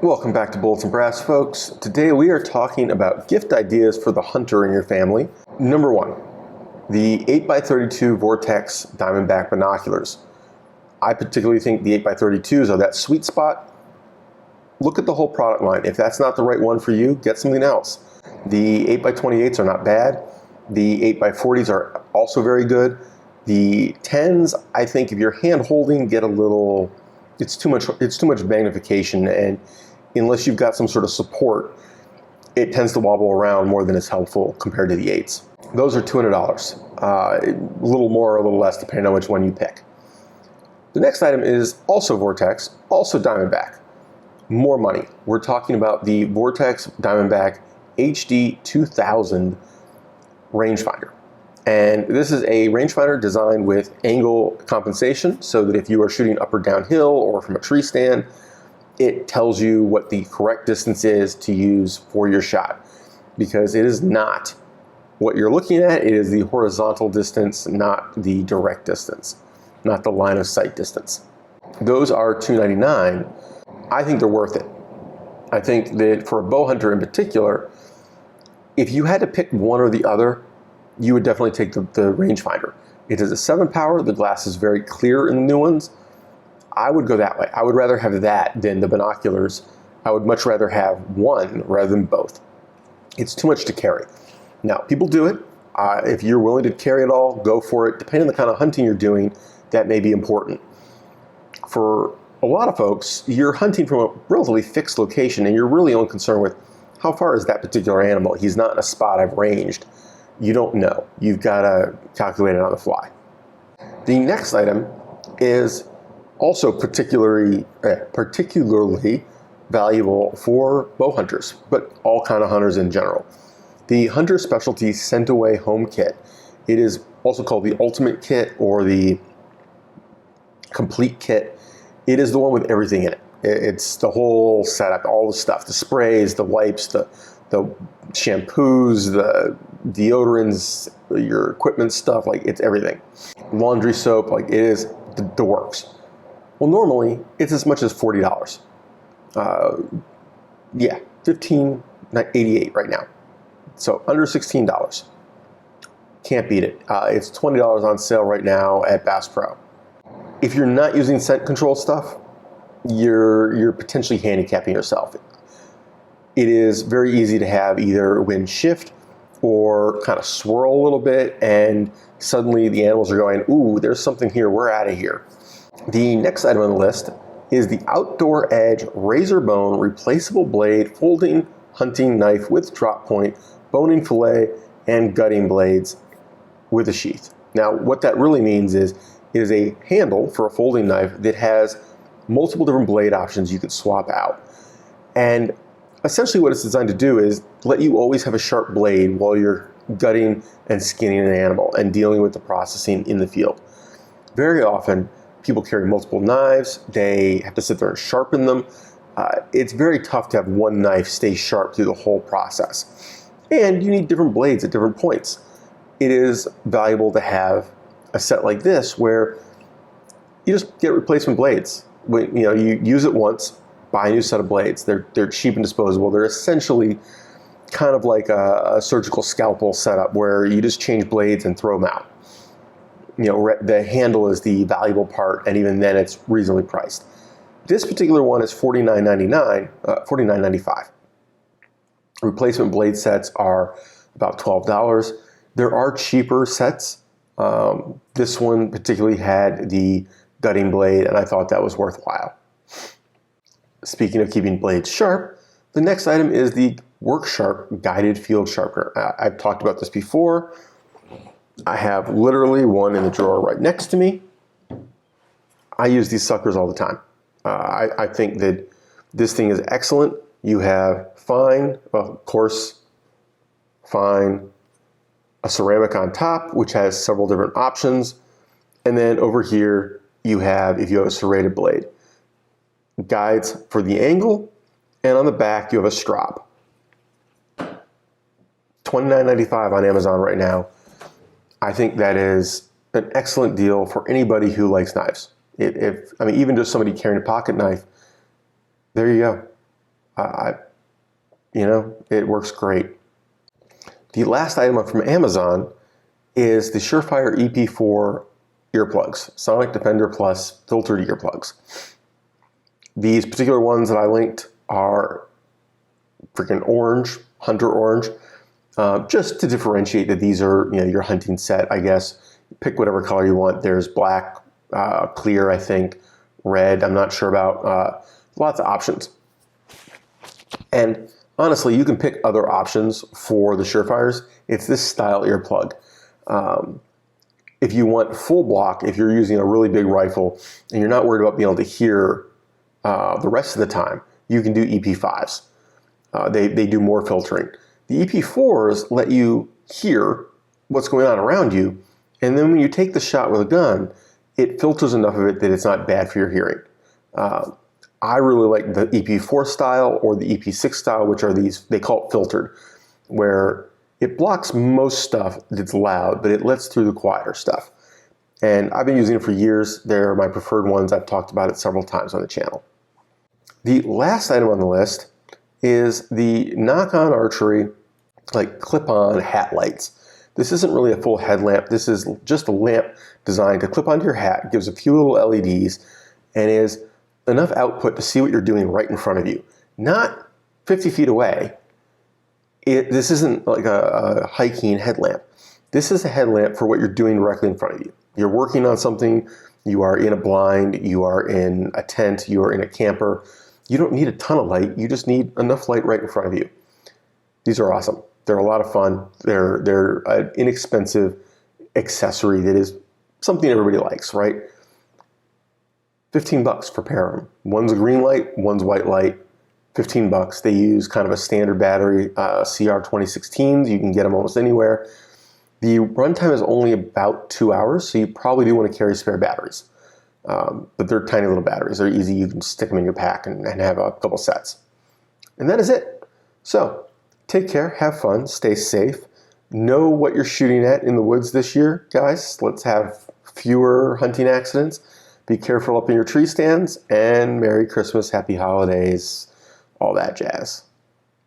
Welcome back to Bullets and Brass, folks. Today we are talking about gift ideas for the hunter in your family. Number one, the 8x32 Vortex Diamondback binoculars. I particularly think the 8x32s are that sweet spot. Look at the whole product line. If that's not the right one for you, get something else. The 8x28s are not bad. The 8x40s are also very good. The 10s, I think if you're hand holding, get a little, it's too much magnification, and unless you've got some sort of support, it tends to wobble around more than is helpful compared to the 8s. Those are $200. A little more or a little less depending on which one you pick. The next item is also Vortex, also Diamondback. More money. We're talking about the Vortex Diamondback HD 2000 rangefinder. And this is a rangefinder designed with angle compensation so that if you are shooting up or downhill or from a tree stand, it tells you what the correct distance is to use for your shot. Because it is not what you're looking at, it is the horizontal distance, not the direct distance, not the line of sight distance. Those are $299. I think they're worth it. I think that for a bow hunter in particular, if you had to pick one or the other, you would definitely take the rangefinder. It is a 7 power, the glass is very clear in the new ones. I would go that way. I would rather have that than the binoculars. I would much rather have one rather than both. It's too much to carry. Now, people do it. If you're willing to carry it all, go for it. Depending on the kind of hunting you're doing, that may be important. For a lot of folks, you're hunting from a relatively fixed location and you're really only concerned with how far is that particular animal. He's not in a spot I've ranged. You don't know. You've got to calculate it on the fly. The next item is also particularly valuable for bow hunters, but all kind of hunters in general. The Hunter Specialty Sent Away Home Kit. It is also called the Ultimate Kit or the Complete Kit. It is the one with everything in it. It's the whole setup, all the stuff, the sprays, the wipes, the shampoos, the deodorants, your equipment stuff, like it's everything. Laundry soap, like it is the works. Well, normally it's as much as $40. Yeah, $15.88 right now. So under $16. Can't beat it. It's $20 on sale right now at Bass Pro. If you're not using scent control stuff, you're potentially handicapping yourself. It is very easy to have either wind shift or kind of swirl a little bit, and suddenly the animals are going, ooh, there's something here, we're out of here. The next item on the list is the Outdoor Edge Razor Bone Replaceable Blade Folding Hunting Knife with Drop Point, Boning Fillet, and Gutting Blades with a sheath. Now, what that really means is it is a handle for a folding knife that has multiple different blade options you can swap out. And essentially what it's designed to do is let you always have a sharp blade while you're gutting and skinning an animal and dealing with the processing in the field. Very often, people carry multiple knives. They have to sit there and sharpen them. It's very tough to have one knife stay sharp through the whole process. And you need different blades at different points. It is valuable to have a set like this where you just get replacement blades. When you use it once, buy a new set of blades. They're cheap and disposable. They're essentially kind of like a surgical scalpel setup where you just change blades and throw them out. The handle is the valuable part, and even then it's reasonably priced. This particular one is $49.95. Replacement blade sets are about $12. There are cheaper sets. This one particularly had the gutting blade, and I thought that was worthwhile. Speaking of keeping blades sharp, the next item is the Worksharp Guided Field Sharpener. I've talked about this before. I have literally one in the drawer right next to me. I use these suckers all the time. I think that this thing is excellent. You have fine, a ceramic on top, which has several different options. And then over here, you have, if you have a serrated blade, guides for the angle, and on the back, you have a strop. $29.95 on Amazon right now. I think that is an excellent deal for anybody who likes knives. Even just somebody carrying a pocket knife, there you go. It works great. The last item from Amazon is the SureFire EP4 earplugs, Sonic Defender Plus filtered earplugs. These particular ones that I linked are freaking orange, hunter orange, just to differentiate that these are your hunting set, I guess. Pick whatever color you want. There's black, clear, I think, red, I'm not sure about. Lots of options. And honestly, you can pick other options for the SureFires. It's this style earplug. If you want full block, if you're using a really big rifle and you're not worried about being able to hear the rest of the time, you can do EP5s. They do more filtering. The EP4s let you hear what's going on around you, and then when you take the shot with a gun, it filters enough of it that it's not bad for your hearing. I really like the EP4 style or the EP6 style, which are these, they call it filtered, where it blocks most stuff that's loud, but it lets through the quieter stuff. And I've been using it for years. They're my preferred ones. I've talked about it several times on the channel. The last item on the list is the Knockon archery, like clip-on hat lights. This isn't really a full headlamp. This is just a lamp designed to clip onto your hat. It gives a few little LEDs and is enough output to see what you're doing right in front of you. Not 50 feet away. This isn't like a hiking headlamp. This is a headlamp for what you're doing directly in front of you. You're working on something, you are in a blind, you are in a tent, you are in a camper. You don't need a ton of light, you just need enough light right in front of you. These are awesome. They're a lot of fun. They're an inexpensive accessory that is something everybody likes, right? $15 for a pair of them. One's a green light, one's white light. $15. They use kind of a standard battery, CR 2016s. You can get them almost anywhere. The runtime is only about 2 hours, so you probably do want to carry spare batteries. But they're tiny little batteries. They're easy. You can stick them in your pack and have a couple sets. And that is it. So take care, have fun, stay safe. Know what you're shooting at in the woods this year, guys. Let's have fewer hunting accidents. Be careful up in your tree stands, and Merry Christmas, Happy Holidays, all that jazz.